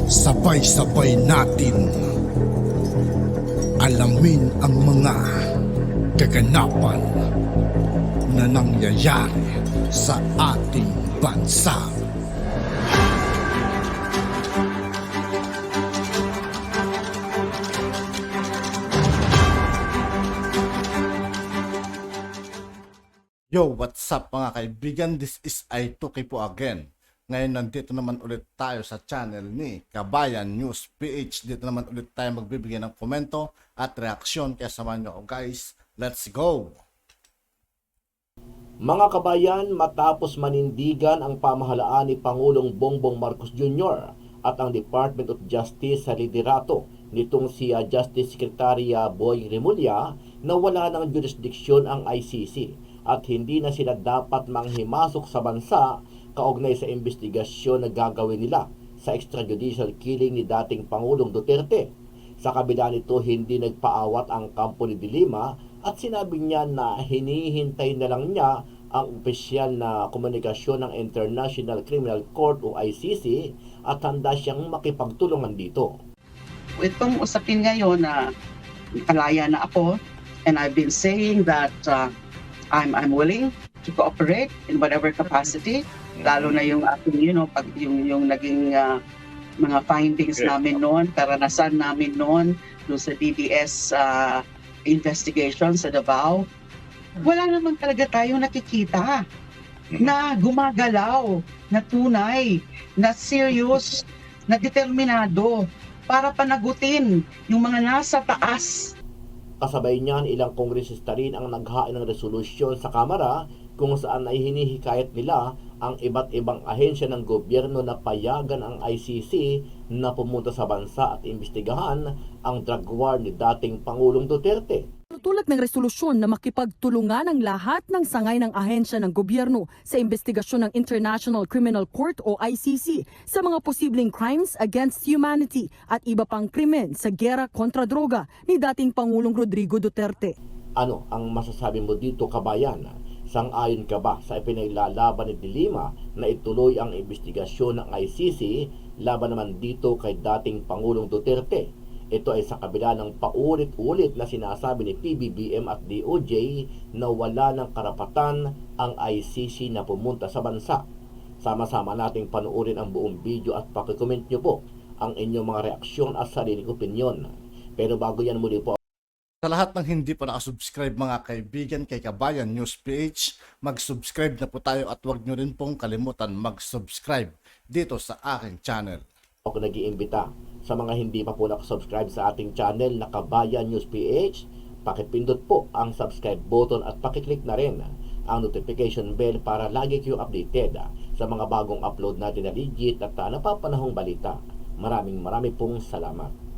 Sabay-sabay natin alamin ang mga kaganapan na nangyayari sa ating bansa. Yo, what's up mga kaibigan? This is I2K po again. Ngayon nandito naman ulit tayo sa channel ni Kabayan News PH. Dito naman ulit tayo magbibigay ng komento at reaksyon. Kaya samahan nyo ako guys. Let's go! Mga kabayan, matapos manindigan ang pamahalaan ni Pangulong Bongbong Marcos Jr. at ang Department of Justice sa liderato nitong si Justice Secretary Boy Remulla na wala ng jurisdiksyon ang ICC at hindi na sila dapat manghimasok sa bansa kaugnay sa investigasyon na gagawin nila sa extrajudicial killing ni dating Pangulong Duterte. Sa kabila nito, hindi nagpaawat ang kampo ni De Lima at sinabi niya na hinihintay na lang niya ang opisyal na komunikasyon ng International Criminal Court o ICC at handa siyang makipagtulungan dito. Itong usapin ngayon na palaya na ako, and I've been saying that I'm willing to cooperate in whatever capacity, lalo na yung ating pag yung naging mga findings namin noon, karanasan namin noon sa DBS investigation sa Davao. Wala naman talaga tayong nakikita na gumagalaw, na tunay, na serious, na determinado para panagutin yung mga nasa taas. Kasabay niyan, ilang kongresista rin ang naghain ng resolusyon sa Kamara kung saan ay hinihikayat nila ang iba't ibang ahensya ng gobyerno na payagan ang ICC na pumunta sa bansa at imbestigahan ang drug war ni dating Pangulong Duterte. Tulad ng resolusyon na makipagtulungan ang lahat ng sangay ng ahensya ng gobyerno sa investigasyon ng International Criminal Court o ICC sa mga posibleng crimes against humanity at iba pang krimen sa giyera kontra droga ni dating Pangulong Rodrigo Duterte. Ano ang masasabi mo dito, kabayan? Sang-ayon ka ba sa ipinaglalaban ni De Lima na ituloy ang investigasyon ng ICC laban naman dito kay dating Pangulong Duterte? Ito ay sa kabila ng paulit-ulit na sinasabi ni PBBM at DOJ na wala ng karapatan ang ICC na pumunta sa bansa. Sama-sama nating panuorin ang buong video at pakicomment nyo po ang inyong mga reaksyon at sariling opinyon. Pero bago yan, muli po, Sa lahat ng hindi pa nakasubscribe mga kaibigan kay Kabayan News PH, mag-subscribe na po tayo at huwag nyo rin pong kalimutan mag-subscribe dito sa aking channel. ako nag-iimbita sa mga hindi pa po nakasubscribe sa ating channel na Kabayan News PH, pakipindot po ang subscribe button at pakiclick na rin ang notification bell para lagi kayong updated sa mga bagong upload natin na legit at napapanahong balita. Maraming pong salamat.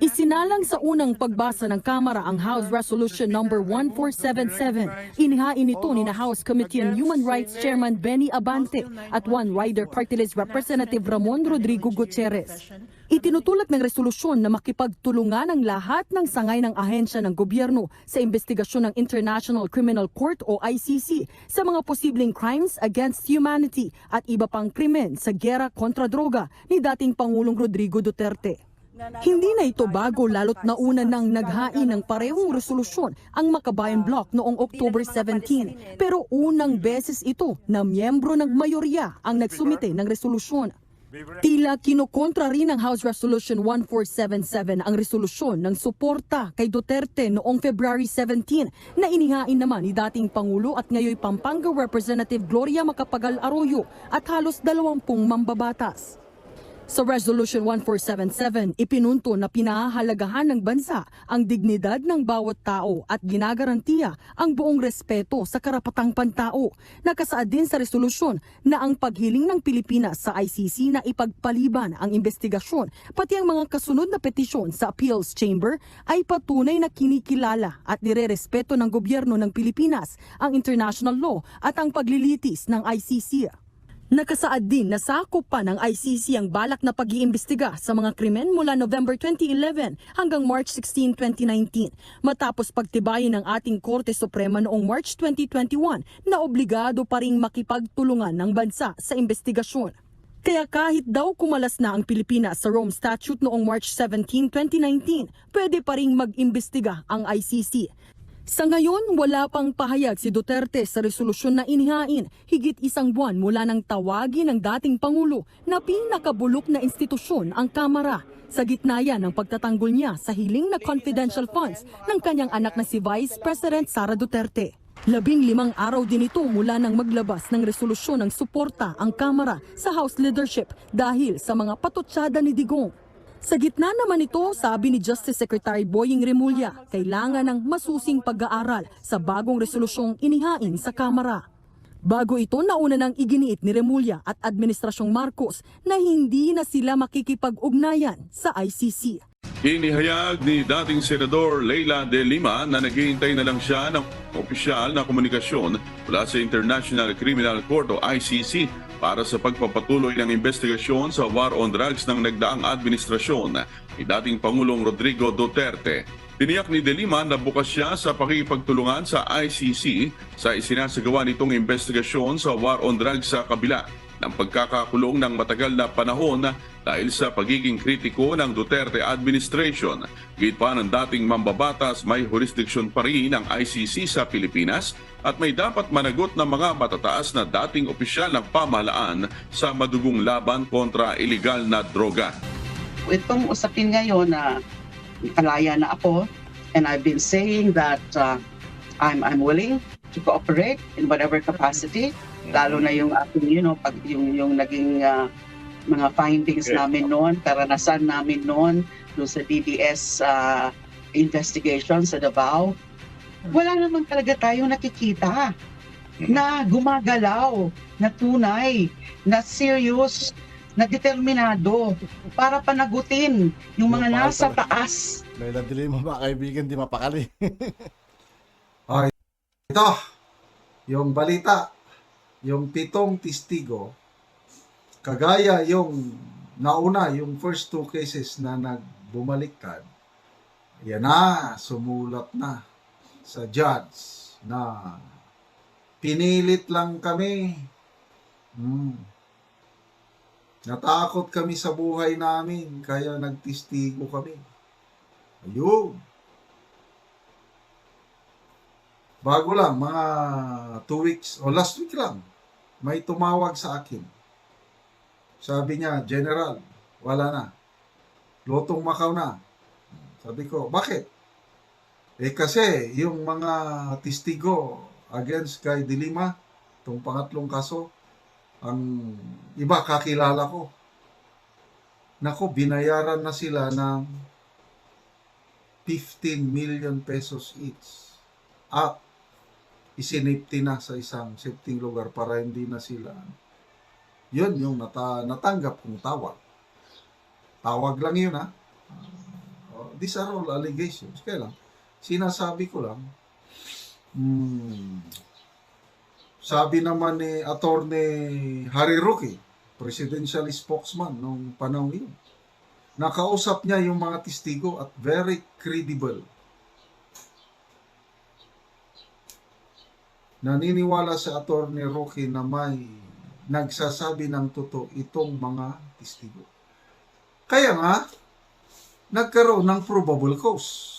Isinalang sa unang pagbasa ng Kamara ang House Resolution number 1477. Inihain ito ni House Committee on Human Rights Chairman Benny Abante at One Rider Party List Representative Ramon Rodrigo Gutierrez. Itinutulak ng resolusyon na makipagtulungan ang lahat ng sangay ng ahensya ng gobyerno sa investigasyon ng International Criminal Court o ICC sa mga posibleng crimes against humanity at iba pang krimen sa giyera kontra droga ni dating Pangulong Rodrigo Duterte. Hindi na ito bago lalo't nauna nang naghain ng parehong resolusyon ang Makabayan Bloc noong October 17. Pero unang beses ito na miyembro ng mayorya ang nagsumite ng resolusyon. Tila kinukontra rin ng House Resolution 1477 ang resolusyon ng suporta kay Duterte noong February 17 na inihain naman ni dating Pangulo at ngayoy Pampanga Representative Gloria Macapagal Arroyo at halos 20 mambabatas. Sa Resolution 1477, ipinunto na pinahahalagahan ng bansa ang dignidad ng bawat tao at ginagarantiya ang buong respeto sa karapatang pantao. Nakasaad din sa resolusyon na ang paghiling ng Pilipinas sa ICC na ipagpaliban ang investigasyon pati ang mga kasunod na petisyon sa Appeals Chamber ay patunay na kinikilala at nirerespeto ng gobyerno ng Pilipinas ang international law at ang paglilitis ng ICC. Nakasaad din na sakop pa ng ICC ang balak na pag-iimbestiga sa mga krimen mula November 2011 hanggang March 16, 2019 matapos pagtibayin ng ating Korte Suprema noong March 2021 na obligado pa ring makipagtulungan ng bansa sa investigasyon. Kaya kahit daw kumalas na ang Pilipinas sa Rome Statute noong March 17, 2019, pwede pa ring mag-imbestiga ang ICC. Sa ngayon, wala pang pahayag si Duterte sa resolusyon na inihain higit isang buwan mula nang tawagin ng dating Pangulo na pinakabulok na institusyon ang Kamara. Sa gitna yan ng pagtatanggol niya sa hiling na confidential funds ng kanyang anak na si Vice President Sara Duterte. 15 araw din ito mula nang maglabas ng resolusyon ng suporta ang Kamara sa House leadership dahil sa mga patutsada ni Digong. Sa gitna naman ito, sabi ni Justice Secretary Boying Remulla, kailangan ng masusing pag-aaral sa bagong resolusyong inihain sa Kamara. Bago ito, nauna nang iginiit ni Remulla at Administrasyong Marcos na hindi na sila makikipag-ugnayan sa ICC. Inihayag ni dating Senador Leila de Lima na naghihintay na lang siya ng opisyal na komunikasyon mula sa International Criminal Court o ICC para sa pagpapatuloy ng investigasyon sa war on drugs ng nagdaang administrasyon ni dating Pangulong Rodrigo Duterte. Tiniyak ni De Lima na bukas siya sa pakikipagtulungan sa ICC sa isinasagawa nitong investigasyon sa war on drugs sa kabila ng pagkakakulong ng matagal na panahon dahil sa pagiging kritiko ng Duterte administration. Gayit pa ng dating mambabatas, may jurisdiction pa rin ang ICC sa Pilipinas at may dapat managot ng mga matataas na dating opisyal ng pamahalaan sa madugong laban kontra iligal na droga. Itong usapin ngayon na kalaya na ako, and I've been saying that I'm willing to cooperate in whatever capacity, lalo na yung ating yung naging mga findings namin noon, karanasan namin noon doon sa DDS investigation sa Davao. Wala naman talaga tayong nakikita na gumagalaw, na tunay, na serious, na determinado para panagutin yung mga nasa taas. Leila de Lima, mga kaibigan, di mapakali. Ito, yung balita, yung 7 testigo, kagaya yung nauna, yung first 2 cases na nagbumaliktad, yan na, sumulat na sa judge na pinilit lang kami. Natakot kami sa buhay namin, kaya nagtestigo kami. Ayun. Bago lang, mga 2 weeks, o last week lang, may tumawag sa akin. Sabi niya, General, wala na. Lotong Macau na. Sabi ko, bakit? Kasi yung mga testigo against kay De Lima, itong pangatlong kaso, ang iba kakilala ko. Nako, binayaran na sila ng 15 million pesos each. At isinipti na sa isang safety lugar para hindi na sila. Yun yung natanggap kong tawag. Tawag lang yun, ha? These are all allegations. Kaya lang, sinasabi ko lang, sabi naman ni Attorney Harry Roque, presidential spokesman nung panahon yun, nakausap niya yung mga testigo at very credible. Naniniwala sa Attorney Roque na may nagsasabi ng totoo itong mga testigo. Kaya nga, nagkaroon ng probable cause.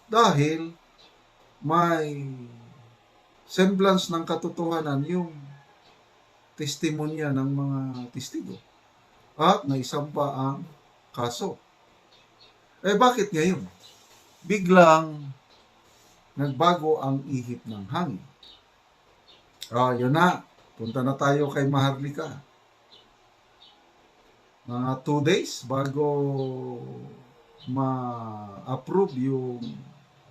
Dahil may semblance ng katotohanan yung testimonya ng mga testigo. At naisampa ang kaso. Bakit ngayon? Biglang nagbago ang ihip ng hangin. Yun na. Punta na tayo kay Maharlika. Mga 2 days bago ma-approve yung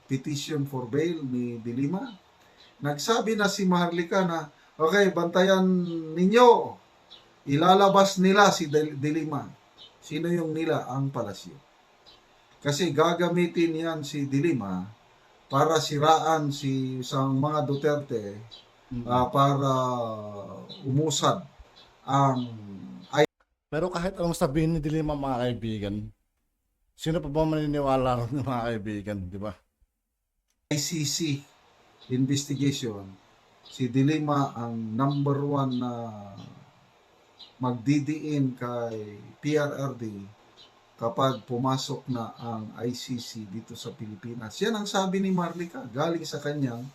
petition for bail ni De Lima, nagsabi na si Maharlika na, okay, bantayan ninyo. Ilalabas nila si De Lima. Sino yung nila? Ang palasyo. Kasi gagamitin yan si De Lima para siraan si isang mga Duterte para umusad ang Pero kahit anong sabihin ni De Lima, mga kaibigan, sino pa ba maniniwala ron ng mga kaibigan, di ba? ICC investigation. Si De Lima ang number 1 na magdidiin kay PRRD kapag pumasok na ang ICC dito sa Pilipinas. Yan ang sabi ni Marlica, galing sa kanyang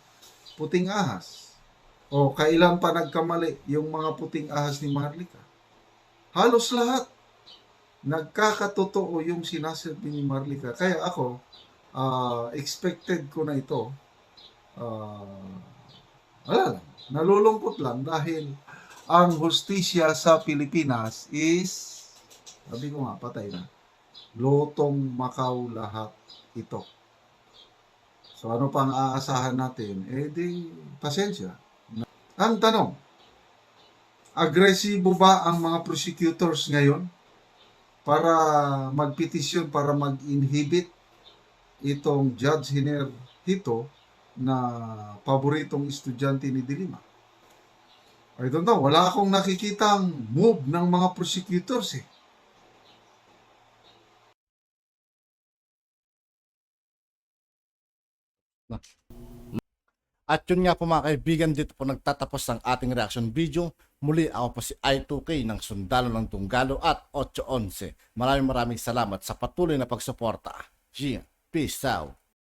puting ahas. O kailan pa nagkamali yung mga puting ahas ni Marlica? Halos lahat nagkakatotoo yung sinasabi ni Marlica. Kaya ako, expected ko na ito. Wala lang. Nalulungkot lang dahil ang hustisya sa Pilipinas is, sabi ko nga, patay na. Lotong Macau lahat ito. So ano pang aasahan natin? Di pasensya. Ang tanong, agresibo ba ang mga prosecutors ngayon para magpetisyon, para mag-inhibit itong Judge Hiner Hito na paboritong estudyante ni De Lima? I don't know. Wala akong nakikitang move ng mga prosecutors eh. At yun nga po mga kaibigan, dito po nagtatapos ang ating reaction video. Muli ako po si I2K ng Sundalo ng Tunggalo at 811. Maraming salamat sa patuloy na pagsuporta. Peace out.